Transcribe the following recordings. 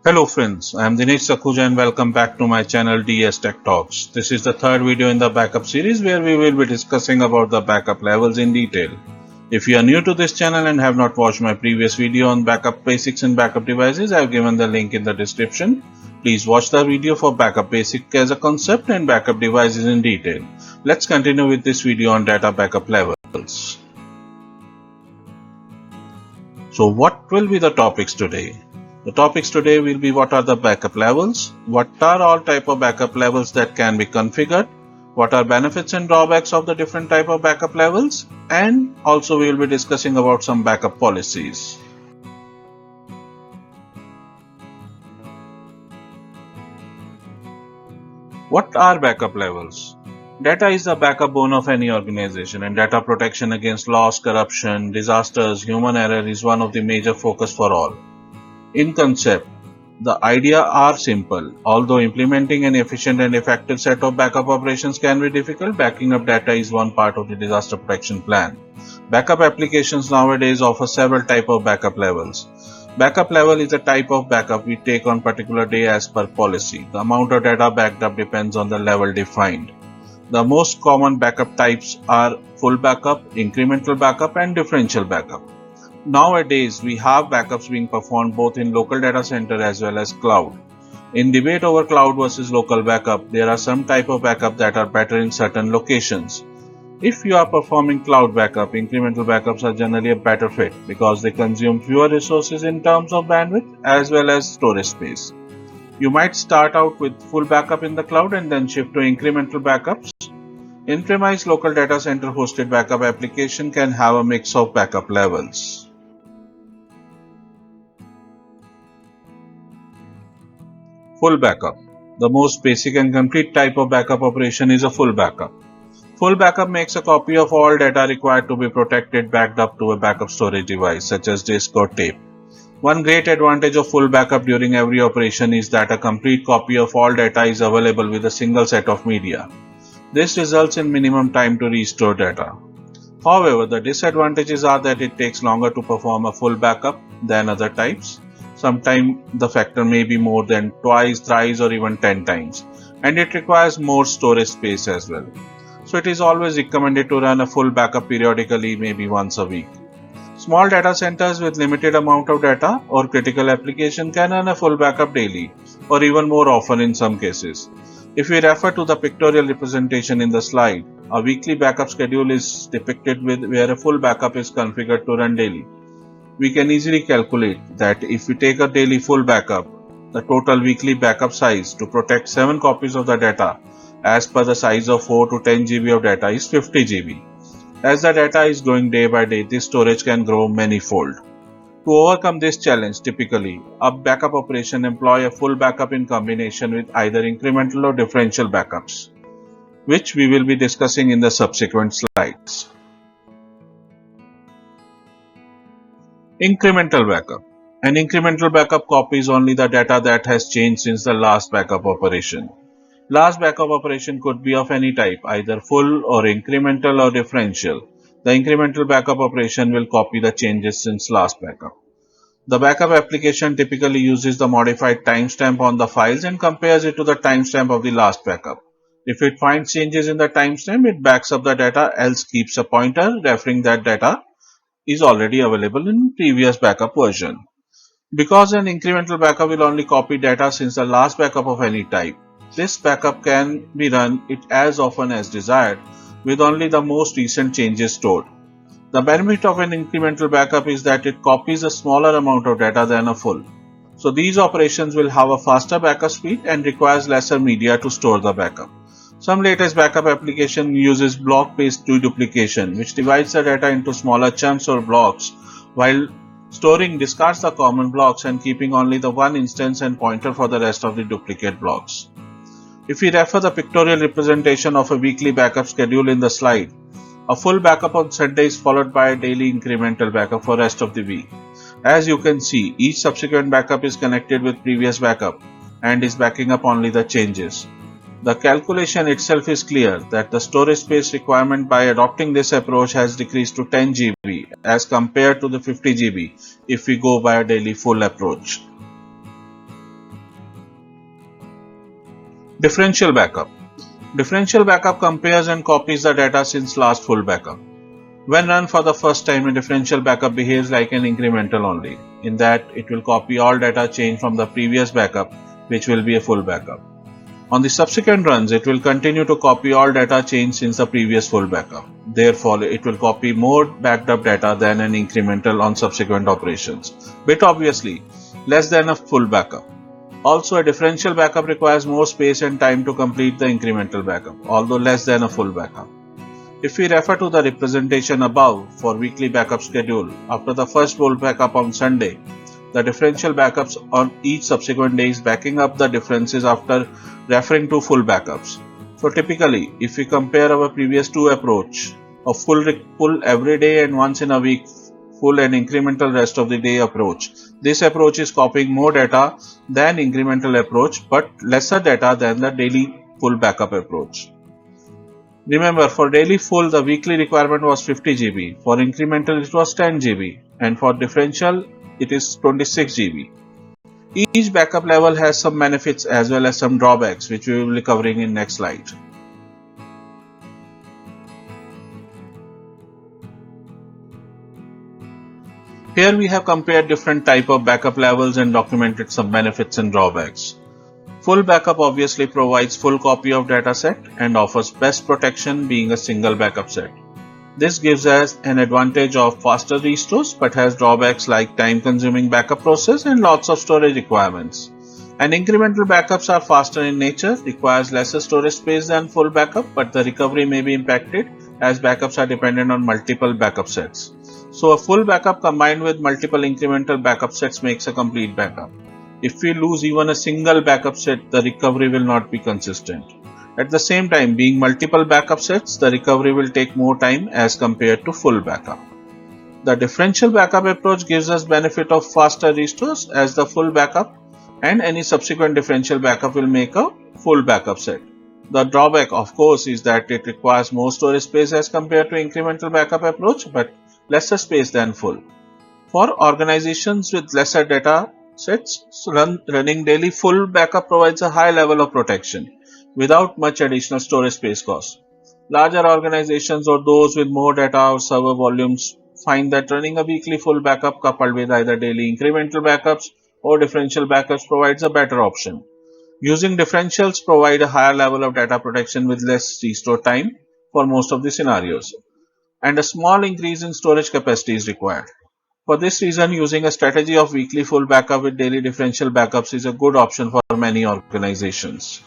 Hello friends, I am Dinesh Sakhuja and welcome back to my channel DS Tech Talks. This is the third video in the backup series where we will be discussing about the backup levels in detail. If you are new to this channel and have not watched my previous video on backup basics and backup devices, I have given the link in the description. Please watch the video for backup basic as a concept and backup devices in detail. Let's continue with this video on data backup levels. So what will be the topics today? The topics today will be what are the backup levels, what are all type of backup levels that can be configured, what are benefits and drawbacks of the different type of backup levels, and also we will be discussing about some backup policies. What are backup levels? Data is the backbone of any organization, and data protection against loss, corruption, disasters, human error is one of the major focus for all. In concept, the idea are simple. Although implementing an efficient and effective set of backup operations can be difficult, backing up data is one part of the disaster protection plan. Backup applications nowadays offer several types of backup levels. Backup level is a type of backup we take on particular day as per policy. The amount of data backed up depends on the level defined. The most common backup types are full backup, incremental backup, and differential backup. Nowadays, we have backups being performed both in local data center as well as cloud. In debate over cloud versus local backup, there are some type of backup that are better in certain locations. If you are performing cloud backup, incremental backups are generally a better fit because they consume fewer resources in terms of bandwidth as well as storage space. You might start out with full backup in the cloud and then shift to incremental backups. In-premise local data center hosted backup application can have a mix of backup levels. Full backup. The most basic and complete type of backup operation is a full backup. Full backup makes a copy of all data required to be protected backed up to a backup storage device such as disk or tape. One great advantage of full backup during every operation is that a complete copy of all data is available with a single set of media. This results in minimum time to restore data. However, the disadvantages are that it takes longer to perform a full backup than other types. Sometimes the factor may be more than twice, thrice, or even 10 times, and it requires more storage space as well. So it is always recommended to run a full backup periodically, maybe once a week. Small data centers with limited amount of data or critical application can run a full backup daily or even more often in some cases. If we refer to the pictorial representation in the slide, a weekly backup schedule is depicted with where a full backup is configured to run daily. We can easily calculate that if we take a daily full backup, the total weekly backup size to protect 7 copies of the data as per the size of 4 to 10 GB of data is 50 GB. As the data is growing day by day, this storage can grow many-fold. To overcome this challenge, typically, a backup operation employs a full backup in combination with either incremental or differential backups, which we will be discussing in the subsequent slides. Incremental backup. An incremental backup copies only the data that has changed since the last backup operation. Last backup operation could be of any type, either full or incremental or differential. The incremental backup operation will copy the changes since last backup. The backup application typically uses the modified timestamp on the files and compares it to the timestamp of the last backup. If it finds changes in the timestamp, it backs up the data, else keeps a pointer referring that data is already available in previous backup version. Because an incremental backup will only copy data since the last backup of any type, this backup can be run as often as desired with only the most recent changes stored. The benefit of an incremental backup is that it copies a smaller amount of data than a full. So these operations will have a faster backup speed and requires lesser media to store the backup. Some latest backup application uses block-based deduplication, which divides the data into smaller chunks or blocks, while storing discards the common blocks and keeping only the one instance and pointer for the rest of the duplicate blocks. If we refer the pictorial representation of a weekly backup schedule in the slide, a full backup on Sunday is followed by a daily incremental backup for rest of the week. As you can see, each subsequent backup is connected with previous backup and is backing up only the changes. The calculation itself is clear that the storage space requirement by adopting this approach has decreased to 10 GB as compared to the 50 GB if we go by a daily full approach. Differential backup. Differential backup compares and copies the data since last full backup. When run for the first time, a differential backup behaves like an incremental only, in that it will copy all data changed from the previous backup, which will be a full backup. On the subsequent runs, it will continue to copy all data changed since the previous full backup. Therefore, it will copy more backed up data than an incremental on subsequent operations, but obviously less than a full backup. Also, a differential backup requires more space and time to complete the incremental backup, although less than a full backup. If we refer to the representation above for weekly backup schedule, after the first full backup on Sunday, the differential backups on each subsequent day is backing up the differences after referring to full backups. So typically, if we compare our previous two approach of full every day and once in a week full and incremental rest of the day approach, this approach is copying more data than incremental approach but lesser data than the daily full backup approach. Remember, for daily full, the weekly requirement was 50 GB, for incremental it was 10 GB, and for differential it is 26 GB. Each backup level has some benefits as well as some drawbacks, which we will be covering in next slide. Here we have compared different type of backup levels and documented some benefits and drawbacks. Full backup obviously provides full copy of dataset and offers best protection being a single backup set. This gives us an advantage of faster restores but has drawbacks like time consuming backup process and lots of storage requirements. And incremental backups are faster in nature, requires lesser storage space than full backup, but the recovery may be impacted as backups are dependent on multiple backup sets. So a full backup combined with multiple incremental backup sets makes a complete backup. If we lose even a single backup set, the recovery will not be consistent. At the same time, being multiple backup sets, the recovery will take more time as compared to full backup. The differential backup approach gives us benefit of faster restores as the full backup, and any subsequent differential backup will make a full backup set. The drawback, of course, is that it requires more storage space as compared to incremental backup approach, but lesser space than full. For organizations with lesser data sets, running daily full backup provides a high level of protection without much additional storage space cost. Larger organizations or those with more data or server volumes find that running a weekly full backup coupled with either daily incremental backups or differential backups provides a better option. Using differentials provide a higher level of data protection with less restore time for most of the scenarios, and a small increase in storage capacity is required. For this reason, using a strategy of weekly full backup with daily differential backups is a good option for many organizations.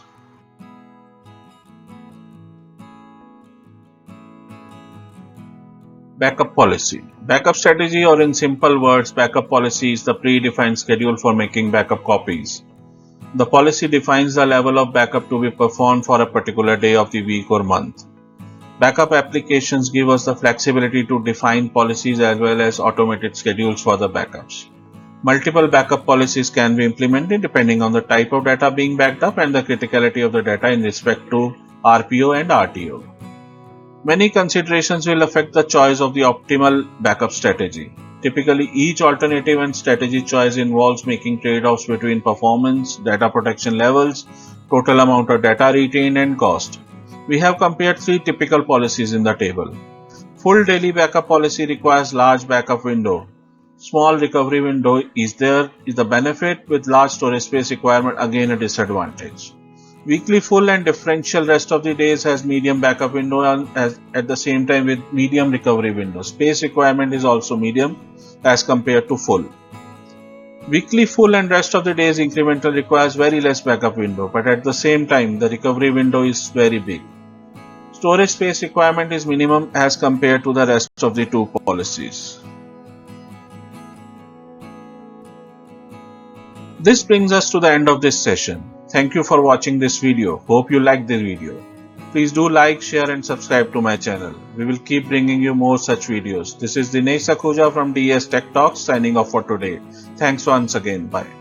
Backup policy. Backup strategy, or in simple words, backup policy is the predefined schedule for making backup copies. The policy defines the level of backup to be performed for a particular day of the week or month. Backup applications give us the flexibility to define policies as well as automated schedules for the backups. Multiple backup policies can be implemented depending on the type of data being backed up and the criticality of the data in respect to RPO and RTO. Many considerations will affect the choice of the optimal backup strategy. Typically, each alternative and strategy choice involves making trade-offs between performance, data protection levels, total amount of data retained, and cost. We have compared three typical policies in the table. Full daily backup policy requires large backup window. Small recovery window is the benefit, with large storage space requirement again a disadvantage. Weekly full and differential rest of the days has medium backup window and at the same time with medium recovery window. Space requirement is also medium as compared to full. Weekly full and rest of the days incremental requires very less backup window, but at the same time the recovery window is very big. Storage space requirement is minimum as compared to the rest of the two policies. This brings us to the end of this session. Thank you for watching this video. Hope you liked this video. Please do like, share and subscribe to my channel. We will keep bringing you more such videos. This is Dinesh Sakhuja from DS Tech Talks signing off for today. Thanks once again. Bye.